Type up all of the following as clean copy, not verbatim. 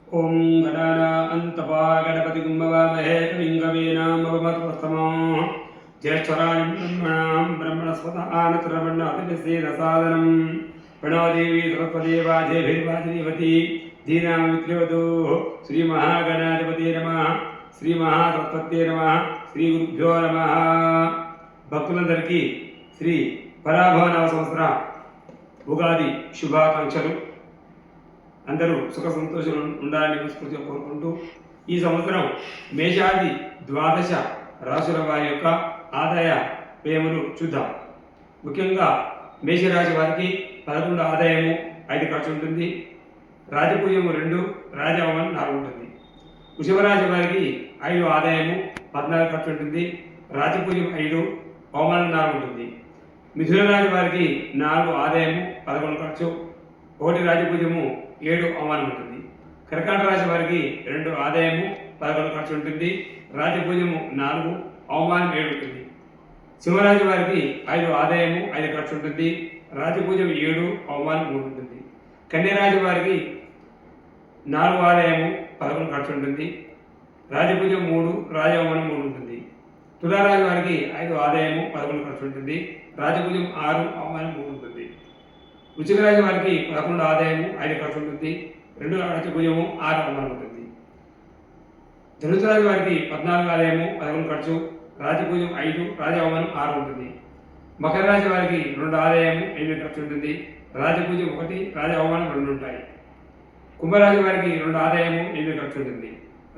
ఓం గణానాంతపా గణపతిం భవామహే కవిం కవీనాముపమస్రవస్తమో జ్యేష్ఠరాజం బ్రహ్మణాం బ్రహ్మణస్పదానతురమణాతిసేదసాదనం ప్రణోదేవి సరస్వతి వాజేభిర్వాజనీవతి ధీనామిత్రివతు శ్రీ మహాగణాధిపతి నమః శ్రీ మహాసరస్వతి నమః శ్రీ గురుభ్యో నమః. భక్తులందరికీ శ్రీ పరాభవనవ సంవత్సర ఉగాది శుభాకాంక్షలు. అందరూ సుఖ సంతోషాలు ఉండాలని మనస్ఫూర్తిగా కోరుకుంటూ ఈ సంవత్సరం మేషాది ద్వాదశ రాశుల వారి యొక్క ఆదాయ వ్యయములు చూద్దాం. ముఖ్యంగా మేషరాశి వారికి 11 ఆదాయము 5 ఖర్చు ఉంటుంది. రాజపూజ్యము 2, రాజవమనం 4 ఉంటుంది. వృషభ రాశి వారికి 5 ఆదాయము 14 ఖర్చు ఉంటుంది. రాజపూజ్యం 5, అవమానం 4 ఉంటుంది. మిథున రాశి వారికి 4 ఆదాయము 11 ఖర్చు, 1 రాజపూజ్యము 7 అవమానం ఉంటుంది. కర్కాటక రాశి వారికి 2 ఆదాయము 11 ఖర్చు ఉంటుంది. రాజపూజ్యము 4, అవమానం 7 ఉంటుంది. సింహరాశి వారికి 5 ఆదాయము 5 ఖర్చు ఉంటుంది. రాజపూజ్యం 7, అవమానం 3 ఉంటుంది. కన్యరాశి వారికి 4 ఆదాయము 11 ఖర్చు ఉంటుంది. రాజపూజ్యం 3, రాజవమానం 3 ఉంటుంది. తులారాశి వారికి 5 ఆదాయము 11 ఖర్చు ఉంటుంది. రాజపూజ్యం 6, అవమానం 3 ఉంటుంది. వృశ్చిక రాశి వారికి 11 ఆదాయము 5 ఖర్చు ఉంటుంది. 2 రాజపూజ్యము 6, అవమానం ఉంటుంది. ధనుసు రాశి వారికి 14 ఆదాయము 11 ఖర్చు, రాజపూజ్యం 5, రాజవమానం 6 ఉంటుంది. మకర రాశి వారికి 2 ఆదాయము 8 ఖర్చు ఉంటుంది. రాజపూజ్యం 1, రాజవమానం 2 ఉంటాయి. కుంభరాశి వారికి 2 ఆదాయము 8 ఖర్చు ఉంటుంది.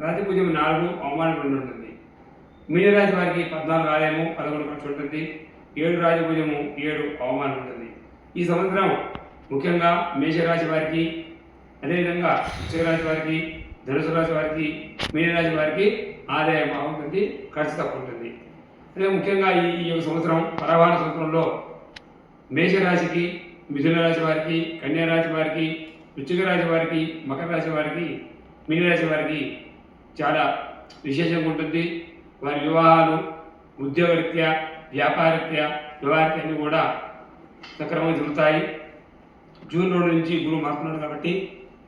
రాజపూజ్యం 4, అవమానం 2 ఉంటుంది. మీనరాశి వారికి 14 ఆదాయము 11 ఖర్చు ఉంటుంది. 7 రాజపూజ్యము 7, అవమానం ఉంటుంది. ఈ సంవత్సరం ముఖ్యంగా మేషరాశి వారికి, అదేవిధంగా వృశ్చిక రాశి వారికి, ధనుసు రాశి వారికి, మీనరాశి వారికి ఆదాయం బాగుంటుంది, ఖర్చు తక్కువ ఉంటుంది. అదే ముఖ్యంగా ఈ సంవత్సరం పరవాహన సంవత్సరంలో మేషరాశికి, మిథున రాశి వారికి, కన్యా రాశి వారికి, వృశ్చిక రాశి వారికి, మకర రాశి వారికి, మీనరాశి వారికి చాలా విశేషంగా ఉంటుంది. వారి వివాహాలు, ఉద్యోగరీత్యా, వ్యాపారరీత్యా, వివాహరీత్యా అన్నీ కూడా సక్రమంగా జరుగుతాయి. జూన్ 2 నుంచి గురువు మారుతున్నాడు కాబట్టి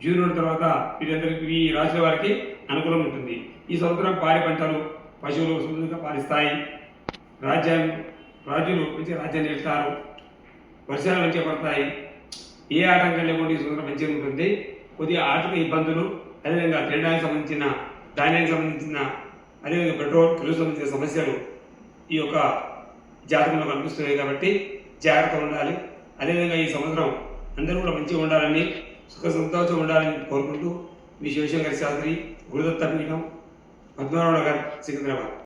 జూన్ 2 తర్వాత వీరందరికీ ఈ రాశుల వారికి అనుకూలం ఉంటుంది. ఈ సంవత్సరం పాడి పంటలు, పశువులు సమృద్ధిగా పాలిస్తాయి. రాజులు మంచి రాజ్యాన్ని వెళ్తారు. వర్షాలు మంచిగా పడతాయి. ఏ ఆటంకం లేకుండా ఈ సంవత్సరం మంచిగా ఉంటుంది. కొద్దిగా ఆర్థిక ఇబ్బందులు, అదేవిధంగా తినడానికి సంబంధించిన, ధాన్యానికి సంబంధించిన, అదేవిధంగా పెట్రోల్, కిలో సంబంధించిన సమస్యలు ఈ యొక్క జాతకంలో కనిపిస్తున్నాయి కాబట్టి జాగ్రత్తగా ఉండాలి. అదేవిధంగా ఈ సంవత్సరం అందరూ కూడా మంచిగా ఉండాలని, సుఖ సంతోషంగా ఉండాలని కోరుకుంటూ మీ శివశంకర్ శాస్త్రి, గురుదత్త పీఠం, పద్మనాభ నగర్, సికింద్రాబాద్.